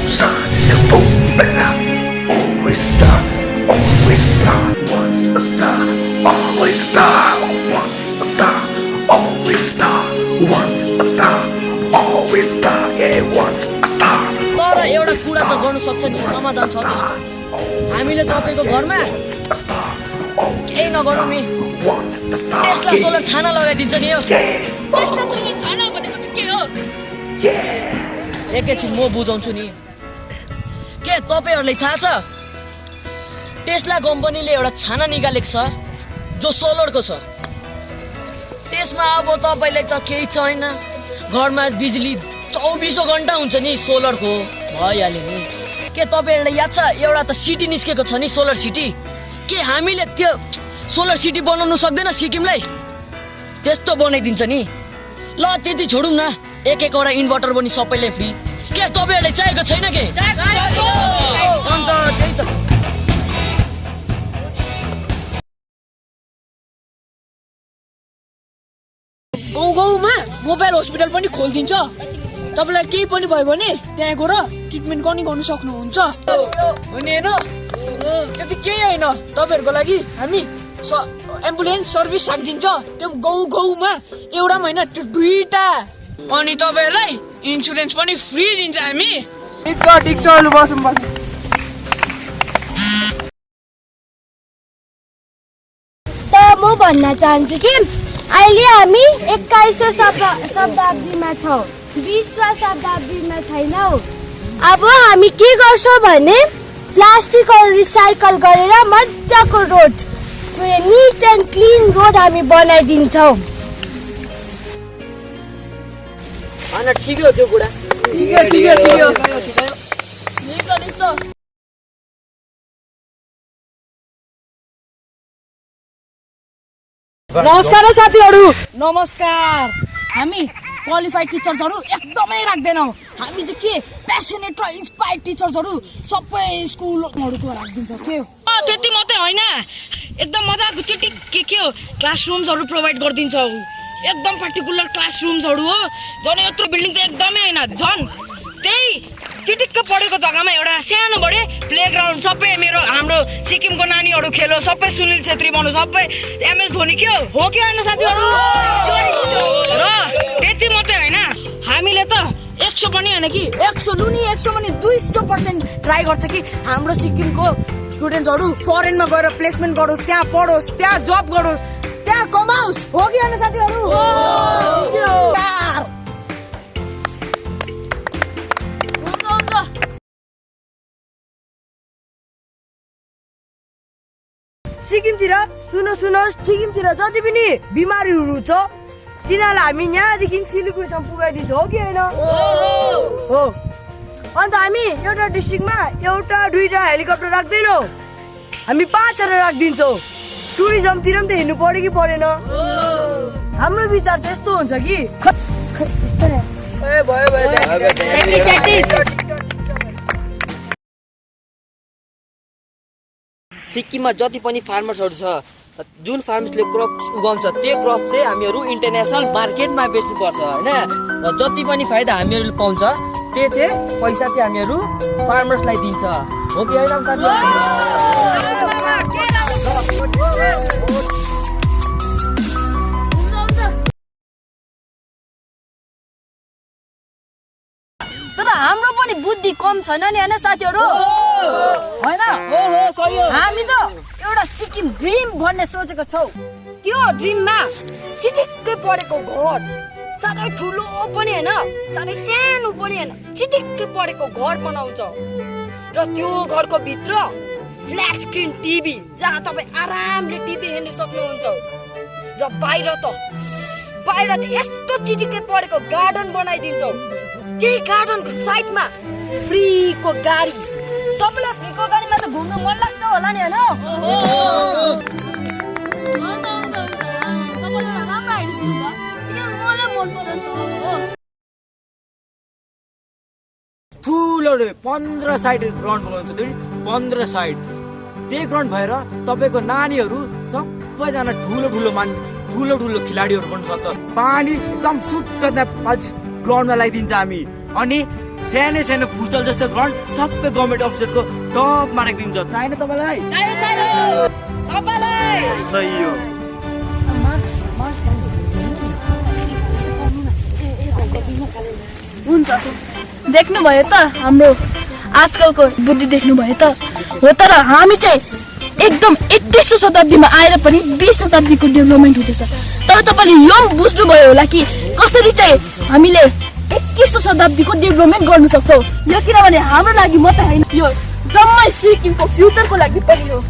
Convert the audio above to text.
shine, the boom bella. Always star, always star. Once a star, always star. Once a star, always star. Once a star, always star. Yeah, once a star. तर एउटा कुरा त गर्न सक्छ नि समाधान छ त्यसको हामीले तपाईको घरमा केही नगरौँ नि टेस्ला सोलर छाना लगाइदिन्छ नि यो टेस्ला सोलर छाना भनेको चाहिँ के हो एकैछिन म बुझाउँछु नि के तपाईहरुलाई थाहा छ टेस्ला कम्पनीले एउटा छाना निकालेको छ जो सोलरको छ त्यसमा अब तपाईलाई त केही छैन घरमा बिजुली 24 घण्टा हुन्छ नि सोलरको भइहाल्यो नि के तपाईहरुलाई याद छ एउटा त सिटी निस्केको छ नि सोलर सिटी के हामीले त्यो सोलर सिटी बनाउन सक्दैन सिक्किमलाई त्यस्तो बनाइदिन्छ नि ल त्यति छोडौँ न एक वटा इन्भर्टर पनि सबैले फ्री के तपाईहरुलाई चाहिएको छैन के अन्त त्यही त गाउँमा मोबाइल हस्पिटल पनि खोलिदिन्छ तपाईलाई केही पनि भयो भने त्यहाँ गएर ट्रिटमेन्ट गर्नु सक्नुहुन्छ हुने हैन त्यति केही हैन तपाईहरुको लागि हामी एम्बुलेन्स सर्भिस राखिदिन्छ त्यो गाउँमा एउटा महिना त्यो दुईटा अनि तपाईहरुलाई इन्स्योरेन्स पनि फ्री दिन्छ हामी ठिक छ लु बसौँ त म भन्न चाहन्छु कि अहिले हामी 21औं शताब्दीमा छौँ 20वां शताब्दीमा छैनौँ अब हामी के गर्छौँ भने प्लास्टिकहरू रिसाइकल गरेर मजाको road neat and clean road हामी बनाइदिन्छौँ अनि ठिकै हो त्यो कुरा नमस्कार साथीहरु नमस्कार हामी क्वालिफाइड टिचर्सहरु एकदमै राख्दैनौं हामी चाहिँ के प्यासनेट र इन्स्पायर्ड टिचर्सहरु सबै स्कुलहरुको राख्दिन्छ के त्यति मात्रै हैन एकदम मजाको चिटिक के हो क्लासरुम्सहरु प्रोवाइड गर्दिन्छौ एकदम पर्टिकुलर क्लासरुम्सहरु हो जन यत्रो बिल्डिङ त एकदमै हैन झन् त्यही चिटिक्क पढेको जग्गामा एउटा सानो बडे प्लेग्राउन्ड सबै हाम्रो सिक्किमको नानीहरु खेलो सबै सुनिल छेत्री भन्नु सबै एमएस धोनी के हो कि हैन साथीहरु र त्यति मात्रै हैन हामीले त 100 पनि हैन कि 100 लुनी 100 पनि 200% ट्राई गर्छ कि हाम्रो सिक्किमको स्टुडेन्टहरु फरेनमा गएर प्लेसमेन्ट गरोस् त्यहाँ पढोस् त्यहाँ जब गरोस् त्यहाँ कमाओस् हो कि हैन साथीहरु सिक्किमतिर सुन्नुहोस् सिक्किमतिर जति पनि बिमारीहरू छ तिनीहरूलाई हामी यहाँदेखि सिलगढीसम्म पुगाइदिन्छौँ हो कि होइन हो अन्त हामी एउटा डिस्ट्रिक्टमा एउटा दुईटा हेलिकप्टर राख्दैनौँ हामी 5 राखिदिन्छौँ टुरिज्मतिर पनि त हिँड्नु पर्यो कि परेन हाम्रो विचार चाहिँ यस्तो हुन्छ कि सिक्किममा जति पनि फार्मर्सहरु छ जुन फार्मर्सले क्रप्स उगाउँछ त्यो क्रप चाहिँ हामीहरु इन्टरनेशनल मार्केटमा बेच्नु पर्छ हैन र जति पनि फाइदा हामीहरुले पाउँछ त्यो चाहिँ पैसा चाहिँ हामीहरु फार्मर्सलाई दिन्छ हो कि हैन तर हाम्रो पनि बुद्धि कम छैन नि हैन साथीहरु हैन हो सही हो हामी त एउटा सिक्किम ड्रिम भन्ने सोचेको छौ त्यो ड्रिममा चिटिक्कै परेको घर साह्रै ठुलो पनि हैन साह्रै सानो पनि हैन चिटिक्कै परेको घर बनाउँछ र त्यो घरको भित्र फ्ल्याट स्क्रिन टिभी जहाँ तपाई आरामले टिभी हेर्न सक्नुहुन्छ र बाहिर त यस्तो चिटिक्कै परेको गार्डन बनाइदिन्छौ त्यही गार्डनको साइडमा फ्रीको गाडी सबैलाई फ्रीको गाडीमा त घुम्नु मन लाग्छ होला नि हैन ठुलो 15 साइड ग्राउन्ड बनाउँछ 15 साइड त्यही ग्राउन्ड भएर तपाईको नानीहरू सबैजना ठुलो खेलाडीहरू बन्न सक्छ पानी एकदम शुद्ध ग्राउन्डमा लगाइदिन्छ हामी अनि सानो सानो फुटबल जस्तो ग्राउन्ड सबै गभर्मेन्ट अफिसरको टपमा राखिदिन्छ चाहिने तपाईँलाई सही हो हुन्छ देख्नुभयो त हाम्रो आजकलको बुद्धि देख्नुभयो त हो तर हामी चाहिँ एकदम 21औं शताब्दीमा आएर पनि 20 शताब्दीको डेभलपमेन्ट हुँदैछ तर तपाईँले यो बुझ्नुभयो होला कि कसरी चाहिँ हामीले 21औं शताब्दीको डेभलपमेन्ट गर्न सक्छौँ यो किनभने हाम्रो लागि मात्रै होइन यो जम्मै सिक्किमको फ्युचरको लागि पनि हो